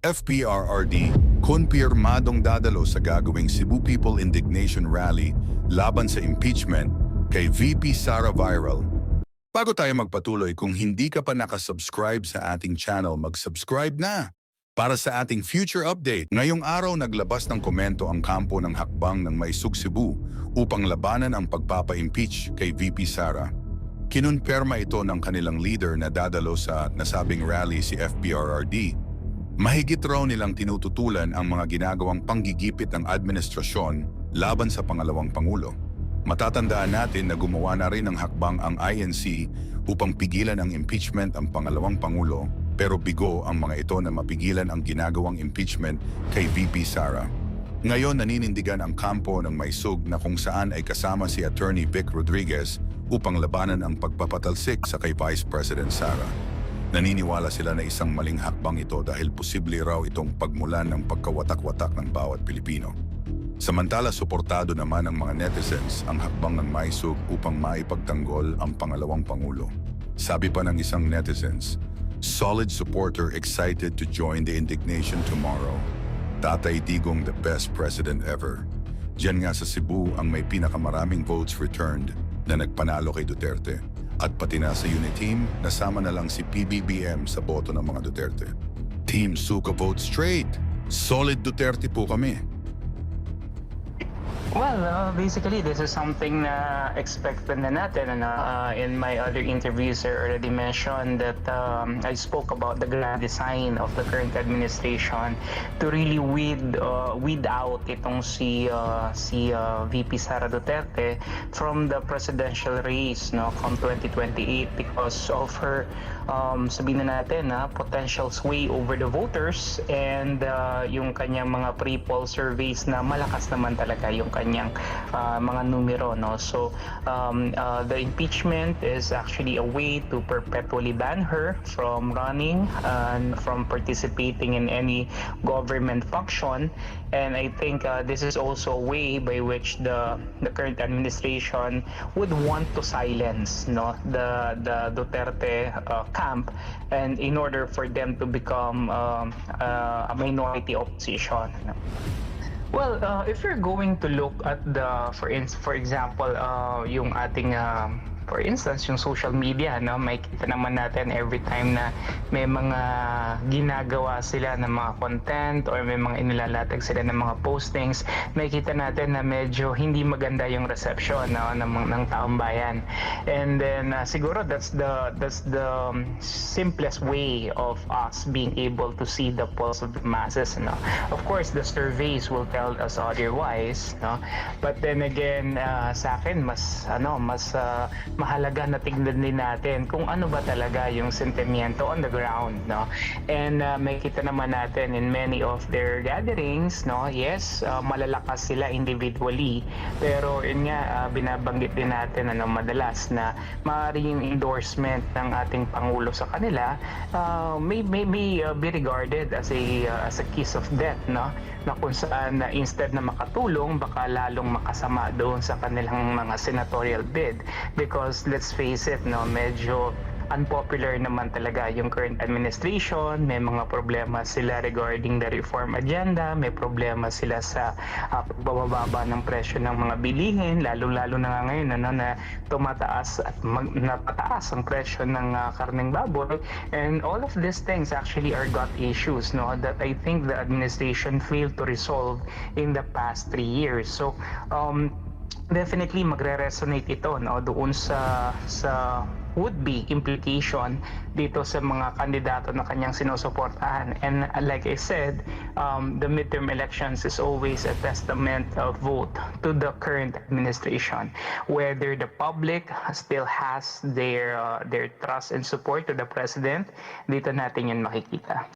FPRRD, konpirmadong dadalo sa gagawing Cebu People Indignation Rally laban sa impeachment kay VP Sara Viral. Bago tayo magpatuloy, kung hindi ka pa nakasubscribe sa ating channel, mag-subscribe na para sa ating future update. Ngayong araw naglabas ng komento ang kampo ng hakbang ng Maisug Cebu upang labanan ang pagpapa-impeach kay VP Sara. Kinonperma ito ng kanilang leader na dadalo sa nasabing rally si FPRRD. Mahigit raw nilang tinututulan ang mga ginagawang panggigipit ng administrasyon laban sa pangalawang pangulo. Matatandaan natin na gumawa na rin ng hakbang ang INC upang pigilan ang impeachment ang pangalawang pangulo, pero bigo ang mga ito na mapigilan ang ginagawang impeachment kay VP Sara. Ngayon naninindigan ang kampo ng Maisug na kung saan ay kasama si Attorney Vic Rodriguez upang labanan ang pagpapatalsik sa kay Vice President Sara. Naniniwala sila na isang maling hakbang ito dahil posible raw itong pagmulan ng pagkawatak-watak ng bawat Pilipino. Samantala, suportado naman ng mga netizens ang hakbang ng Maisug upang maipagtanggol ang pangalawang pangulo. Sabi pa ng isang netizens, "Solid supporter excited to join the indignation tomorrow. Tatay Digong the best president ever." Diyan nga sa Cebu ang may pinakamaraming votes returned na nagpanalo kay Duterte. At pati na sa unit team, nasama na lang si PBBM sa boto ng mga Duterte. Team Suka vote straight. Solid Duterte po kami. Well, basically, this is something na expected na natin. In my other interviews, I already mentioned that I spoke about the grand design of the current administration to really weed out itong si VP Sara Duterte from the presidential race, no, come 2028 because of her sabihin na natin potential sway over the voters and yung kanyang mga pre-poll surveys na malakas naman talaga yung kanyang mga numero, no. So the impeachment is actually a way to perpetually ban her from running and from participating in any government function, and I think this is also a way by which the current administration would want to silence, no, the Duterte camp, and in order for them to become a minority opposition. Well, if you're going to look at the, for example, yung ating, for instance, yung social media, no, makikita naman natin every time na may mga ginagawa sila ng mga content or may mga inilalatag sila ng mga postings, makikita natin na medyo hindi maganda yung reception, no, ng taong bayan. And then siguro that's the simplest way of us being able to see the pulse of the masses, no. Of course, the surveys will tell us otherwise, no. But then again, sa akin mas mahalaga na tignan din natin kung ano ba talaga yung sentimiento on the ground, no. And makita naman natin in many of their gatherings, no, yes, malalakas sila individually, pero yun nga, binabanggit din natin madalas na maaari yung endorsement ng ating Pangulo sa kanila may be regarded as a kiss of death, no, na kung saan instead na makatulong, baka lalong makasama doon sa kanilang mga senatorial bid, because let's face it, no, medyo unpopular naman talaga yung current administration. May mga problema sila regarding the reform agenda, may problema sila sa pagbababa ng presyo ng mga bilihin, lalo na nga ngayon na tumataas at napataas ang presyo ng karneng baboy, and all of these things actually are gut issues, no, that I think the administration failed to resolve in the past 3 years. So definitely magre-resonate ito, no, doon sa would-be implication dito sa mga kandidato na kanyang sinusuportahan. And like I said, the midterm elections is always a testament of vote to the current administration. Whether the public still has their trust and support to the president, dito natin yun makikita.